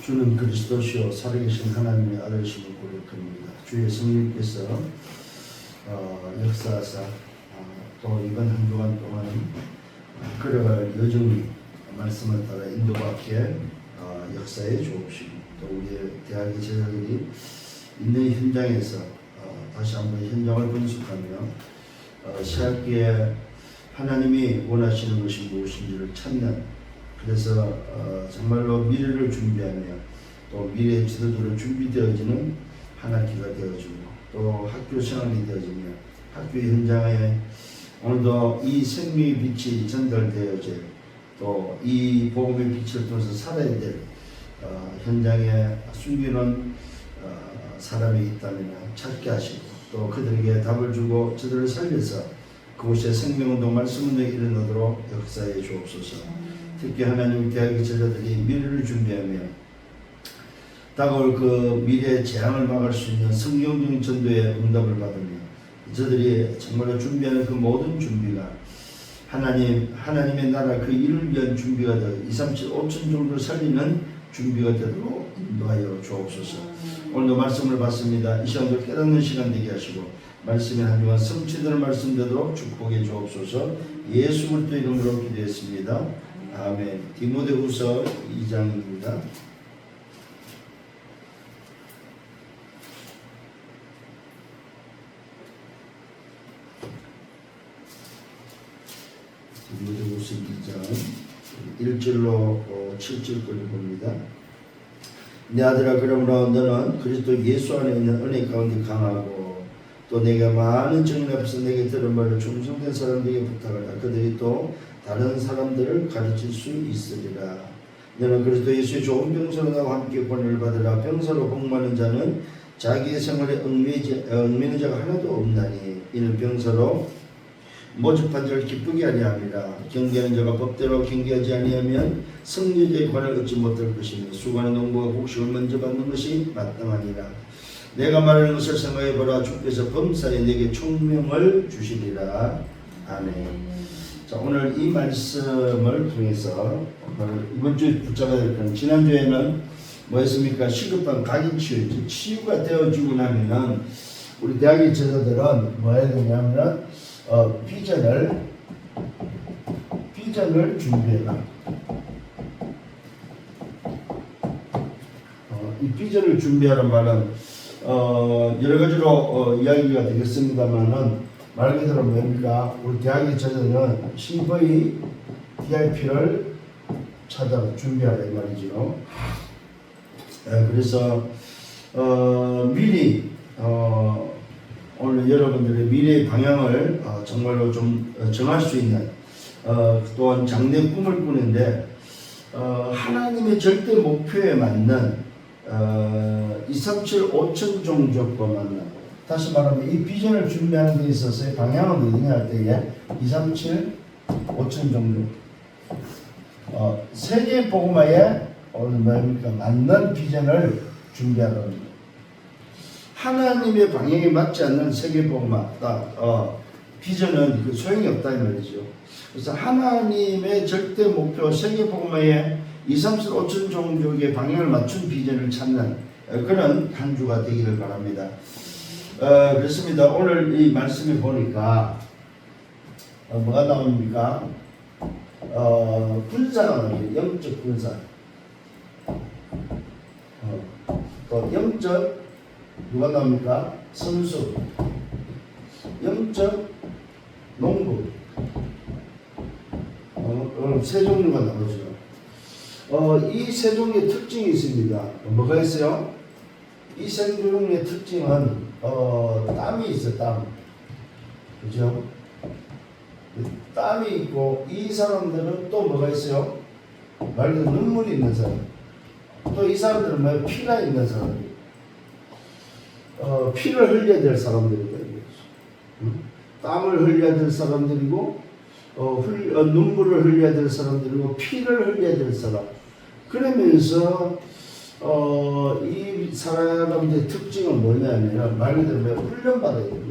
주는 그리스도시요 살아계신 하나님의 아들이심을 고백합니다. 주의 성령께서 역사하사 또 이번 한 주간 동안 걸어갈 여정이 말씀을 따라 인도받게 역사해 주옵시고 또 우리의 대학의 제자들이 있는 현장에서 다시 한번 현장을 분석하며 새학기에 하나님이 원하시는 것이 무엇인지를 찾는, 그래서 정말로 미래를 준비하며 또 미래의 지도자로 준비되어지는 한 학기가 되어지고 또 학교 생활이 되어지며 학교 현장에 오늘도 이 생명의 빛이 전달되어져 또 이 복음의 빛을 통해서 살아야 될 현장에 숨기는 사람이 있다면 찾게 하시고 또 그들에게 답을 주고 저들을 살려서 그곳에 생명운동 말씀운동에 이르도록 역사해 주옵소서. 특히 하나님 대학의 제자들이 미래를 준비하며 다가올 그 미래의 재앙을 막을 수 있는 성경적인 전도의 응답을 받으며 저들이 정말로 준비하는 그 모든 준비가 하나님의 나라 그 일을 위한 준비가 되어 2, 3, 7, 5천 정도를 살리는 준비가 되도록 인도하여 주옵소서. 오늘도 말씀을 받습니다. 이 시간도 깨닫는 시간 되게 하시고 말씀의 한 주간 성취되는 말씀 되도록 축복해 주옵소서. 예수 그리스도 이름으로 기도했습니다. 아멘. 디모데후서 2장입니다. 디모데후서 2장 1절로 7절까지 봅니다. 내 아들아, 그러므로 너는 그리스도 예수 안에 있는 은혜 가운데 강하고 또 내가 많은 증인 앞에서 내게 들은 말을 충성된 사람들에게 부탁하라. 그들이 또 다른 사람들을 가르칠 수 있으리라. 너는 그리스도 예수의 좋은 병사로 나와 함께 권위를 받으라. 병사로 복받는 자는 자기의 생활에 얽매이는 자가 하나도 없나니 이는 병사로 모집한 자를 기쁘게 하려 함이라. 경계하는 자가 법대로 경계하지 아니하면 승리자의 관을 얻지 못할 것이며 수고하는 농부가 곡식을 먼저 받는 것이 마땅하니라. 내가 말하는 것을 생각해보라. 주께서 범사에 내게 총명을 주시리라. 아멘. 자, 오늘 이 말씀을 통해서 이번 주에 붙잡아야 될 건, 지난주에는 뭐였습니까? 시급한 각인치유, 치유가 되어지고 나면은 우리 대학의 제자들은 뭐 해야 되냐면 비전을 준비해라. 이 비전을 준비하는 말은 여러 가지로 이야기가 되겠습니다만은 말 그대로 뭡니까? 우리 대학의 제자들은 신부의 DIP를 찾아 준비하라 이 말이죠. 그래서 미리 오늘 여러분들의 미래의 방향을 정말로 좀 정할 수 있는 또한 장래 꿈을 꾸는데 하나님의 절대 목표에 맞는 2, 3, 7, 5천 종족과 맞는, 다시 말하면 이 비전을 준비하는 데 있어서의 방향은 어디냐 할 때에 2, 3, 7, 5천 종족 세계 복음화에 뭡니까? 맞는 비전을 준비하는 겁니다. 하나님의 방향에 맞지 않는 세계 복음화 비전은 그 소용이 없다 이 말이죠. 그래서 하나님의 절대 목표 세계 복음화에 2, 3, 7, 5천 종족의 방향을 맞춘 비전을 찾는 그런 한 주가 되기를 바랍니다. 그렇습니다. 오늘 이 말씀에 보니까 뭐가 나옵니까? 군사가 나옵니다. 영적 군사. 또 영적 누가 나옵니까? 선수. 영적 농부. 세 종류가 나오죠. 이 세 종류의 특징이 있습니다. 뭐가 있어요? 이 세 종류의 특징은 땀이 있어, 땀. 그죠? 땀이 있고, 이 사람들은 또 뭐가 있어요? 말 그대로 눈물이 있는 사람. 또 이 사람들은 뭐 피가 있는 사람이에요. 피를 흘려야 될 사람들이다. 땀을 흘려야 될 사람들이고, 눈물을 흘려야 될 사람들이고, 피를 흘려야 될 사람. 그러면서, 이 사람들의 특징은 뭐냐면, 말 그대로 훈련받아야 돼요.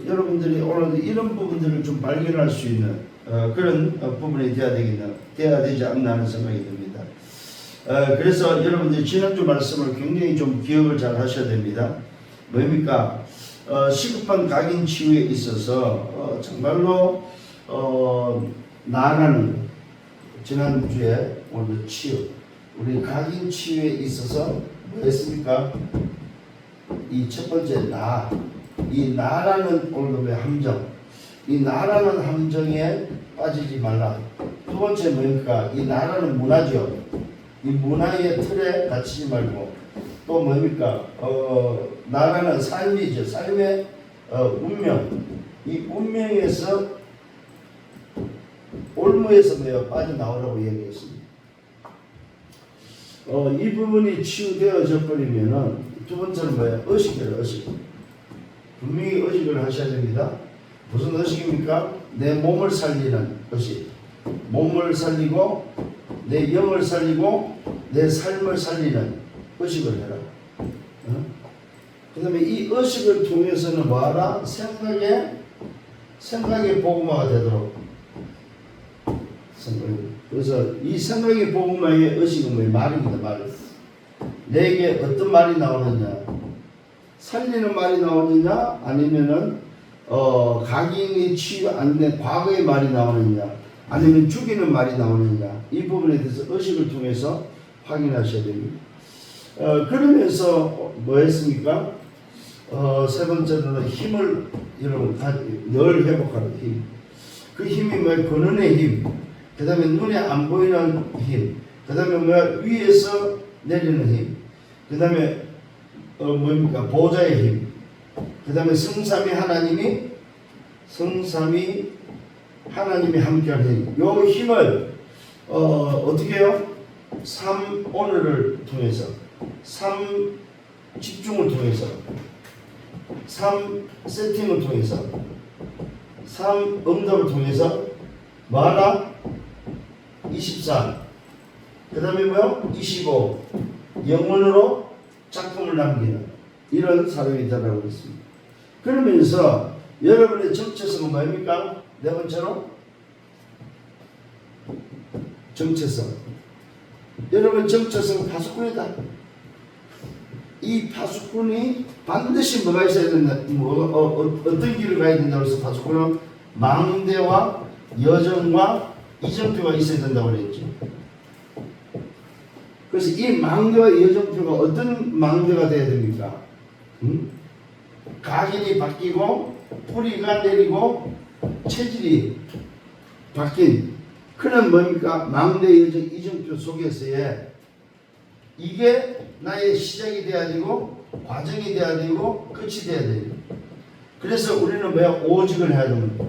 여러분들이 오늘 이런 부분들을 좀 발견할 수 있는 그런 부분이 돼야 되지 않나 하는 생각이 듭니다. 그래서 여러분들 지난주 말씀을 굉장히 좀 기억을 잘 하셔야 됩니다. 뭡니까? 시급한 각인 치유에 있어서 정말로 나라는 지난주에 오늘 치유, 우리 각인 치유에 있어서 뭐 했습니까? 이 첫 번째 이 나라는 오늘의 함정, 이 나라는 함정에 빠지지 말라. 두 번째 뭡니까? 이 나라는 문화죠. 이 문화의 틀에 갇히지 말고, 또 뭡니까? 나라는 삶이죠. 삶의 운명, 이 운명에서 올무에서 빠져나오라고 얘기했습니다. 이 부분이 치유되어져 버리면은 두 번째는 뭐예요? 의식이에요. 의식. 분명히 의식을 하셔야 됩니다. 무슨 의식입니까? 내 몸을 살리는 의식. 몸을 살리고 내 영을 살리고 내 삶을 살리는 의식을 해라. 그 다음에 이 의식을 통해서는 뭐하라? 생각의 복음화가 되도록. 그래서 이 생각의 복음화의 의식은 뭐예요? 말입니다. 말. 내게 어떤 말이 나오느냐? 살리는 말이 나오느냐? 아니면은 각인이 치유 안 된 과거의 말이 나오느냐? 아니면 죽이는 말이 나오느냐? 이 부분에 대해서 의식을 통해서 확인하셔야 됩니다. 그러면서 뭐 했습니까? 세 번째로는 힘을 여러분 늘 회복하는 힘. 그 힘이 뭐예요? 근원의 힘. 그 다음에 눈에 안 보이는 힘. 그 다음에 뭐야? 위에서 내리는 힘. 그 다음에 뭡니까? 보좌의 힘. 그 다음에 성삼위 하나님이 함께하는 힘. 요 힘을 어떻게 해요? 3오늘을 통해서, 3 집중을 통해서, 3 세팅을 통해서, 3 응답을 통해서 뭐하라? 24, 그 다음에 뭐요? 25 영원으로 작품을 남기는 이런 사람이 되라고 했습니다. 그러면서 여러분의 정체성은 뭡니까? 네 번째로 정체성. 여러분 정체성은 파수꾼이다. 이 파수꾼이 반드시 뭐가 있어야 된다. 어떤 길을 가야 된다고 해서 파수꾼은 망대와 여정과 이정표가 있어야 된다고 그랬죠. 그래서 이 망대와 여정표가 어떤 망대가 돼야 됩니까? 각인이 바뀌고 뿌리가 내리고 체질이 바뀐 그는 뭡니까? 망대 여정 이정표 속에서의 이게 나의 시작이 돼야 되고 과정이 돼야 되고 끝이 돼야 돼요. 그래서 우리는 뭐야? 오직을 해야 됩니다.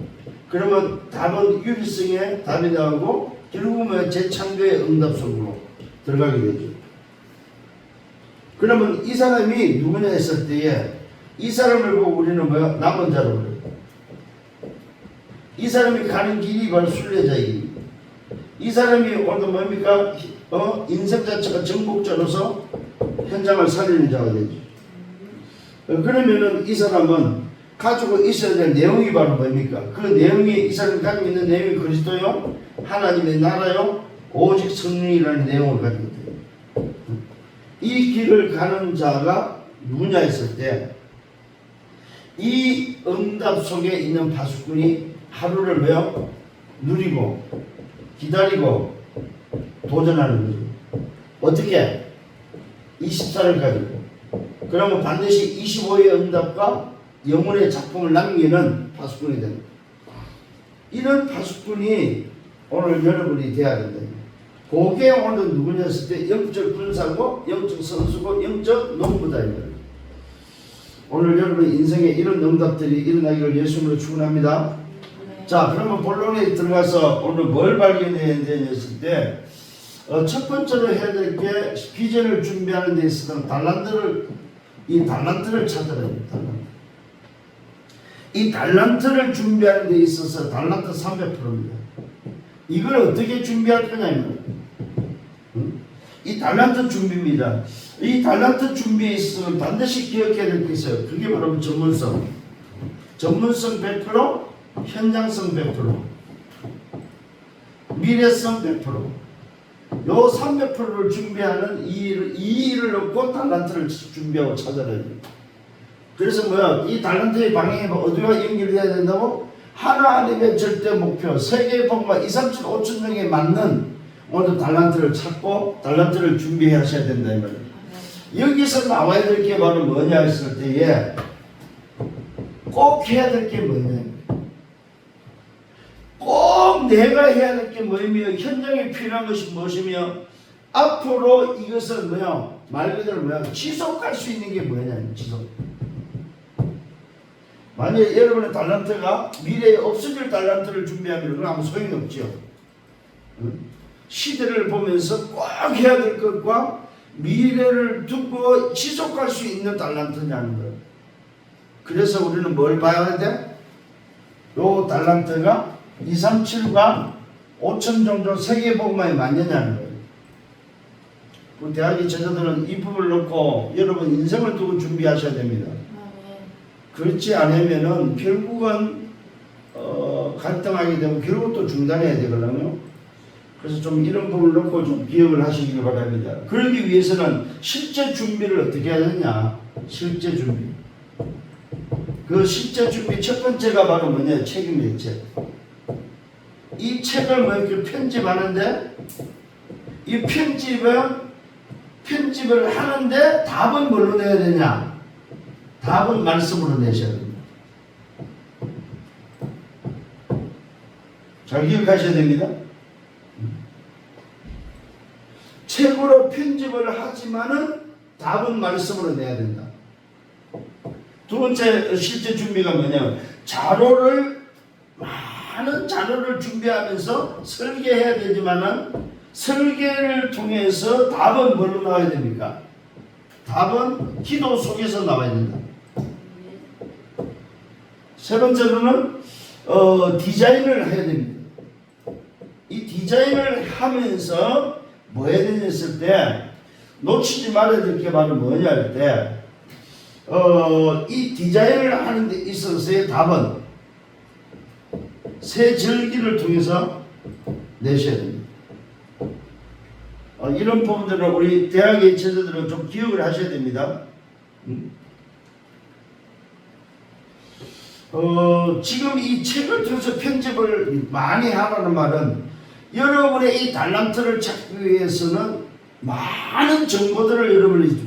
그러면 답은 유리성의 답이 나오고 결국은 재창조의 응답 속으로 들어가게 되죠. 그러면 이 사람이 누구냐 했을 때에 이 사람을 보고 우리는 뭐야? 남은 자로 그래요. 이 사람이 가는 길이 바로 순례자의 길. 이 사람이 오늘 뭡니까? 인생 자체가 정복자로서 현장을 살리는 자가 되죠. 그러면은 이 사람은 가지고 있어야 될 내용이 바로 뭡니까? 그 내용이 이 사람이 가지고 있는 내용이 그리스도요, 하나님의 나라요, 오직 성령이라는 내용을 가지고 있대요. 이 길을 가는 자가 누구냐 했을 때 이 응답 속에 있는 파수꾼이 하루를 뭐요? 누리고 기다리고 도전하는 거죠. 어떻게? 24를 가지고. 그러면 반드시 25의 응답과 영혼의 작품을 남기는 파수꾼이 됩니다. 이런 파수꾼이 오늘 여러분이 돼야 된다. 그게 오늘 누구냐 했을 때 영적 군사고 영적 선수고 영적 농부다. 오늘 여러분의 인생에 이런 응답들이 일어나기를 예수님으로 축원합니다. 자, 그러면 본론에 들어가서 오늘 뭘 발견해야 되냐 했을 때 첫 번째로 해야 될 게 비전을 준비하는 데 있어서 달란트를 찾아야 됩니다. 이 달란트를 준비하는 데 있어서 달란트 300%입니다. 이걸 어떻게 준비할 거냐면 이 달란트 준비입니다. 이 달란트 준비에 있어서 반드시 기억해야 될 게 있어요. 그게 바로 전문성. 전문성 100%, 현장성 100%. 미래성 100%. 요 300%를 준비하는 이 일을 넣고 달란트를 준비하고 찾아야 됩니다. 그래서 뭐야? 이 달란트의 방향이 어디와 연결돼야 된다고? 하나님의 절대 목표, 세계 복음과 2, 3, 7, 5천 명에 맞는 오늘 달란트를 찾고 달란트를 준비하셔야 된다 이 말이에요. 여기서 나와야 될 게 바로 뭐냐 했을 때에 꼭 해야 될 게 뭐냐, 꼭 내가 해야 될 게 뭐이며 현장에 필요한 것이 무엇이며 앞으로 이것을 뭐야 말 그대로 뭐야 지속할 수 있는 게 뭐냐, 지속. 만약에 여러분의 달란트가 미래에 없어질 달란트를 준비하면 그건 아무 소용이 없죠. 시대를 보면서 꼭 해야 될 것과 미래를 두고 지속할 수 있는 달란트냐는 거예요. 그래서 우리는 뭘 봐야 돼? 요 달란트가 2, 3, 7과 5천 정도 세계복음화에 맞느냐는 거예요. 그 대학의 제자들은 이 부분을 놓고 여러분 인생을 두고 준비하셔야 됩니다. 그렇지 않으면은 결국은 갈등하게 되고 결국 또 중단해야 되거든요. 그래서 좀 이런 부분을 놓고 좀 기억을 하시길 바랍니다. 그러기 위해서는 실제 준비를 어떻게 해야 되냐? 실제 준비. 그 실제 준비 첫 번째가 바로 뭐냐? 책임의 책. 이 책을 뭐 이렇게 편집하는데 이 편집을 하는데 답은 뭘로 내야 되냐? 답은 말씀으로 내셔야 됩니다. 잘 기억하셔야 됩니다. 책으로 편집을 하지만은 답은 말씀으로 내야 된다. 두 번째 실제 준비가 뭐냐면 많은 자료를 준비하면서 설계해야 되지만은 설계를 통해서 답은 뭘로 나와야 됩니까? 답은 기도 속에서 나와야 된다. 세 번째로는 디자인을 해야 됩니다. 이 디자인을 하면서 뭐 해야 되냐 했을 때 놓치지 말아야 될 게 바로 뭐냐 할 때 이 디자인을 하는 데 있어서의 답은 세 절기를 통해서 내셔야 됩니다. 이런 부분들은 우리 대학의 제자들은 좀 기억을 하셔야 됩니다. 지금 이 책을 통해서 편집을 많이 하라는 말은 여러분의 이 달란트를 찾기 위해서는 많은 정보들을 여러분이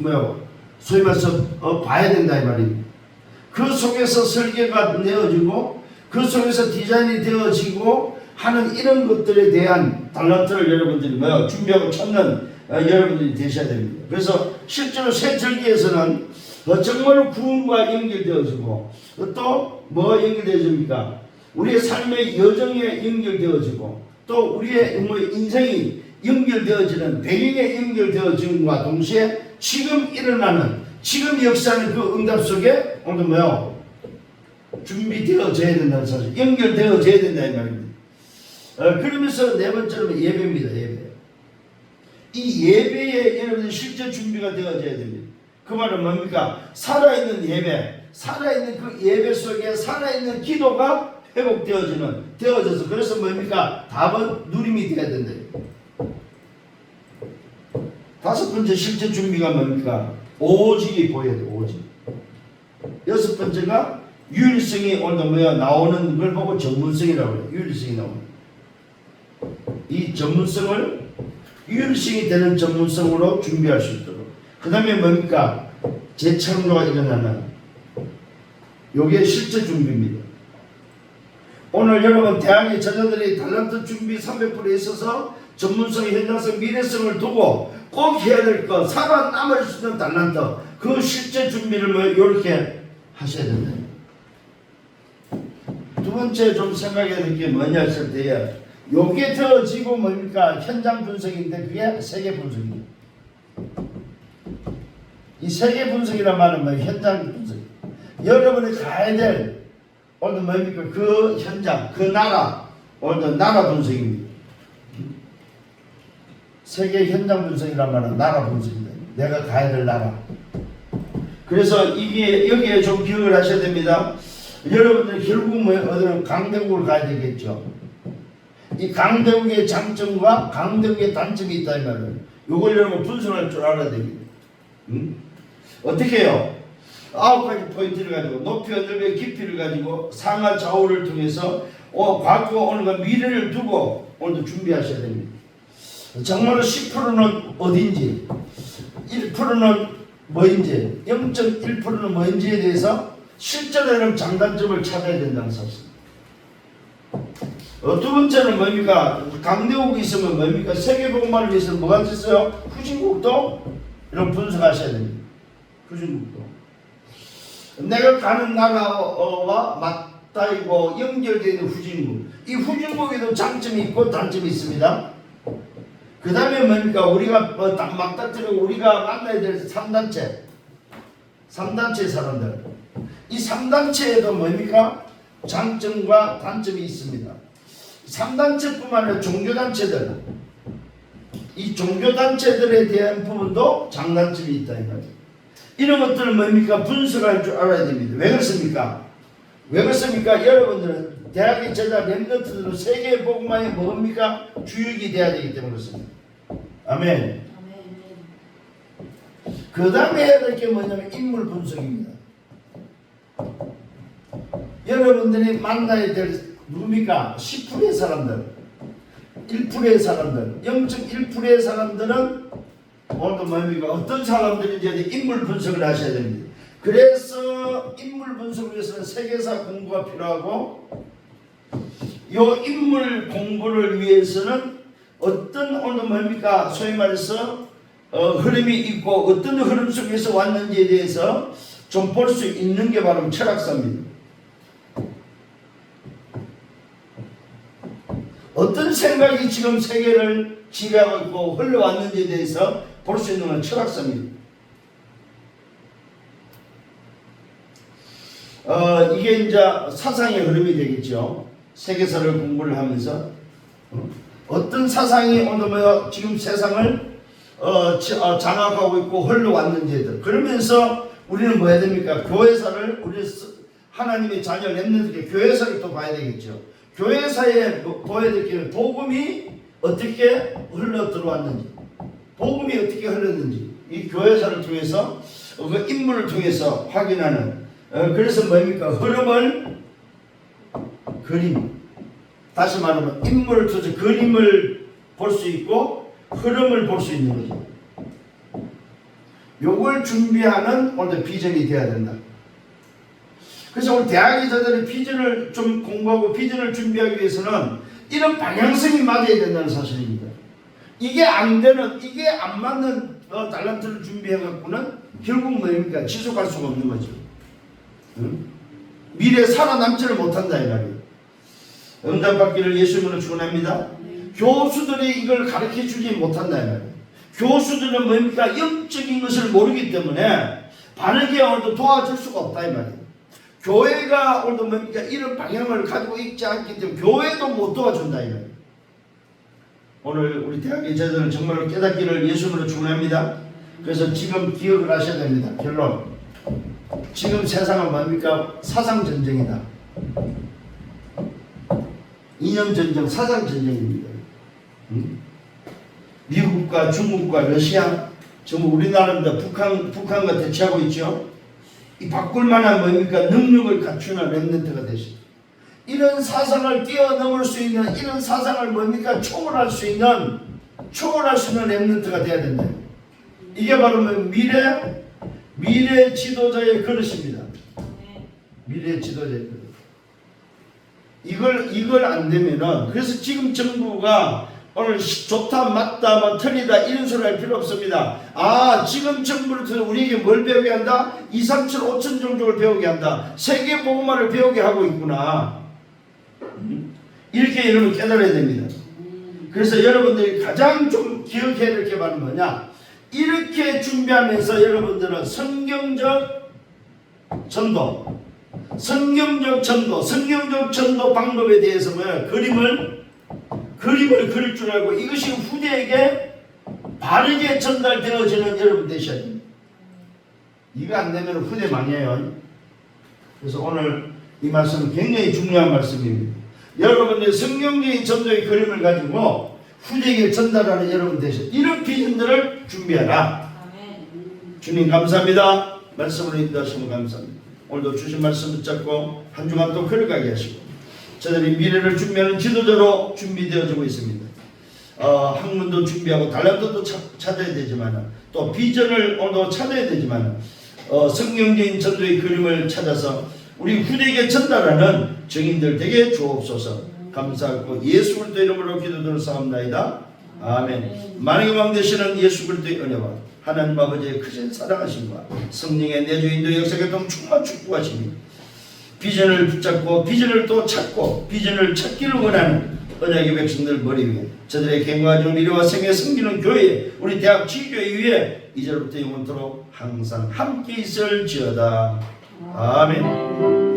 소위 말해서 봐야 된다 이 말입니다. 그 속에서 설계가 내어지고 그 속에서 디자인이 되어지고 하는 이런 것들에 대한 달란트를 여러분들이 준비하고 찾는 여러분들이 되셔야 됩니다. 그래서 실제로 새 절기에서는 정말로 구원과 연결되어지고 또 뭐가 연결되어집니까? 우리의 삶의 여정에 연결되어지고 또 우리의 인생이 연결되어지는 배경에 연결되어짐과 동시에 지금 일어나는 지금 역사하는 그 응답 속에 오늘 준비되어져야 된다는 사실, 연결되어져야 된다 이 말입니다. 그러면서 네 번째는 예배입니다. 예배. 이 예배에 여러분들 실제 준비가 되어져야 됩니다. 그 말은 뭡니까? 살아있는 예배, 살아있는 그 예배 속에 살아있는 기도가 되어져서 그래서 뭡니까? 답은 누림이 되어야 된다. 다섯 번째 실제 준비가 뭡니까? 오직이 보여야 돼. 오직. 여섯 번째가 유일성이 오늘 나오는 걸 보고 전문성이라고 해요. 유일성이 나오는. 이 전문성을 유일성이 되는 전문성으로 준비할 수 있도록. 그 다음에 뭡니까? 재창조가 일어나는. 요게 실제 준비입니다. 오늘 여러분 대학의 제자들이 달란트 준비 300%에 있어서 전문성, 현장성, 미래성을 두고 꼭 해야 될 것, 살아남을 수 있는 달란트, 그 실제 준비를 이렇게 하셔야 된다. 두 번째 좀 생각해야 될 게 뭐냐 했을 때에 요게 되어지고 뭡니까? 현장 분석인데 그게 세계 분석입니다. 이 세계 분석이란 말은 현장 분석. 여러분이 가야 될 오늘 뭡니까? 그 현장, 그 나라, 오늘 나라 분석입니다. 세계 현장 분석이란 말은 나라 분석입니다. 내가 가야 될 나라. 그래서 이게 여기에 좀 기억을 하셔야 됩니다. 여러분들 결국 어디는 강대국을 가야 되겠죠. 이 강대국의 장점과 강대국의 단점이 있다 이 말이에요. 이걸 여러분 분석할 줄 알아야 됩니다. 어떻게 해요? 9가지 포인트를 가지고 높이와 넓이와 깊이를 가지고 상하 좌우를 통해서 과거와 오늘과 미래를 두고 오늘도 준비하셔야 됩니다. 정말로 10%는 어딘지, 1%는 뭐인지, 0.1%는 뭐인지에 대해서 실전에는 장단점을 찾아야 된다는 사실. 두 번째는 뭡니까? 강대국이 있으면 뭡니까? 세계복음화를 위해서는 뭐가 있어요? 후진국도 이런 분석하셔야 됩니다. 후진국도. 내가 가는 나라와 맞닿고 연결되어 있는 후진국. 이 후진국에도 장점이 있고 단점이 있습니다. 그 다음에 뭡니까? 우리가 맞닥뜨리고 우리가 만나야 될 3단체. 3단체 사람들. 이 3단체에도 뭡니까? 장점과 단점이 있습니다. 3단체뿐만 아니라 종교단체들. 이 종교단체들에 대한 부분도 장단점이 있다 이 말이에요. 이런 것들은 뭡니까? 분석할 줄 알아야 됩니다. 왜 그렇습니까? 왜 그렇습니까? 여러분들은 대학의 제자 렘넌트들은 세계 복음화의 뭡니까? 주역이 돼야 되기 때문에 그렇습니다. 아멘. 그 다음에 해야 될 게 뭐냐면 인물 분석입니다. 여러분들이 만나야 될 누굽니까? 10%의 사람들, 1%의 사람들, 0.1%의 사람들은 오늘도 뭡니까? 어떤 사람들인지 인물 분석을 하셔야 됩니다. 그래서 인물 분석을 위해서는 세계사 공부가 필요하고 이 인물 공부를 위해서는 어떤 오늘 뭡니까? 소위 말해서 흐름이 있고 어떤 흐름 속에서 왔는지에 대해서 좀 볼 수 있는 게 바로 철학사입니다. 어떤 생각이 지금 세계를 지배하고 있고 흘러왔는지에 대해서 볼 수 있는 건 철학사입니다. 이게 이제 사상의 흐름이 되겠죠. 세계사를 공부를 하면서 어떤 사상이 오늘 지금 세상을 장악하고 있고 흘러왔는지들. 그러면서 우리는 뭐 해야 됩니까? 교회사를 우리 하나님의 자녀 렘넌트에게 교회사를 또 봐야 되겠죠. 교회사에 보여야 될 게 복음이 어떻게 흘러 들어왔는지, 복음이 어떻게 흘렀는지 이 교회사를 통해서 그 인물을 통해서 확인하는. 그래서 뭡니까? 흐름을 그림. 다시 말하면 인물을 통해서 그림을 볼 수 있고 흐름을 볼 수 있는 거죠. 요걸 준비하는 오늘 비전이 돼야 된다. 그래서 오늘 대학의 자들이 비전을 좀 공부하고 비전을 준비하기 위해서는 이런 방향성이 맞아야 된다는 사실입니다. 이게 안 되는, 이게 안 맞는 달란트를 준비해갖고는 결국 뭡니까? 지속할 수가 없는 거죠. 응? 미래에 살아남지를 못한다 이 말이에요. 응답받기를 예수님으로 축원합니다. 교수들이 이걸 가르쳐 주지 못한다 이 말이에요. 교수들은 뭡니까? 영적인 것을 모르기 때문에 바르게 오늘도 도와줄 수가 없다 이 말이에요. 교회가 오늘도 뭡니까? 이런 방향을 가지고 있지 않기 때문에 교회도 못 도와준다 이 말이에요. 오늘 우리 대학의 제자들은 정말로 깨닫기를 예수님으로 축원합니다. 그래서 지금 기억을 하셔야 됩니다. 결론. 지금 세상은 뭡니까? 사상전쟁이다. 이념전쟁, 사상전쟁입니다. 미국과 중국과 러시아, 전부 우리나라입니다. 북한과 대치하고 있죠. 이 바꿀 만한 뭡니까? 능력을 갖추는 렘넌트가 되시죠. 이런 사상을 뛰어넘을 수 있는, 이런 사상을 뭡니까? 초월할 수 있는 렘넌트가 돼야 된다. 이게 바로 미래 지도자의 그릇입니다. 미래 지도자의 그릇. 이걸 안 되면은, 그래서 지금 정부가 오늘 좋다, 맞다, 뭐 틀리다 이런 소리 할 필요 없습니다. 지금 정부를 통해서 우리에게 뭘 배우게 한다? 2, 3, 7, 5천 종족을 배우게 한다. 세계 복음화를 배우게 하고 있구나. 이렇게 여러분 깨달아야 됩니다. 그래서 여러분들이 가장 좀 기억해야 될 게 바로 뭐냐? 이렇게 준비하면서 여러분들은 성경적 전도, 성경적 전도 방법에 대해서 그림을 그릴 줄 알고 이것이 후대에게 바르게 전달되어지는 여러분 되셔야 됩니다. 이거 안 되면 후대 망해요. 그래서 오늘 이 말씀은 굉장히 중요한 말씀입니다. 여러분의 성경적인 전도의 그림을 가지고 후대에게 전달하는 여러분 되셔. 이런 비전들을 준비하라. 주님 감사합니다. 말씀으로 인도하시면 감사합니다. 오늘도 주신 말씀 붙잡고 한 주간 또 걸어가게 하시고 저들이 미래를 준비하는 지도자로 준비되어지고 있습니다. 학문도 준비하고 달란트도 찾아야 되지만 또 비전을 오늘도 찾아야 되지만 성경적인 전도의 그림을 찾아서 우리 후대에게 전달하는 정인들 되게 주옵소서. 감사하고 예수 그리스도 이름으로 기도드려 사옵나이다. 아멘. 만왕의 왕 되시는 예수 그리스도의 은혜와 하나님 아버지의 크신 사랑하심과 성령의 내주인도 역사교통 충만 축복하심이 비전을 붙잡고 비전을 또 찾고 비전을 찾기를 원하는 언약의 백성들 머리 위에 저들의 견고한 미래와 생애 섬기는 교회 우리 대학 지교회 위에 이제부터 영원토록 항상 함께 있을지어다. 아멘.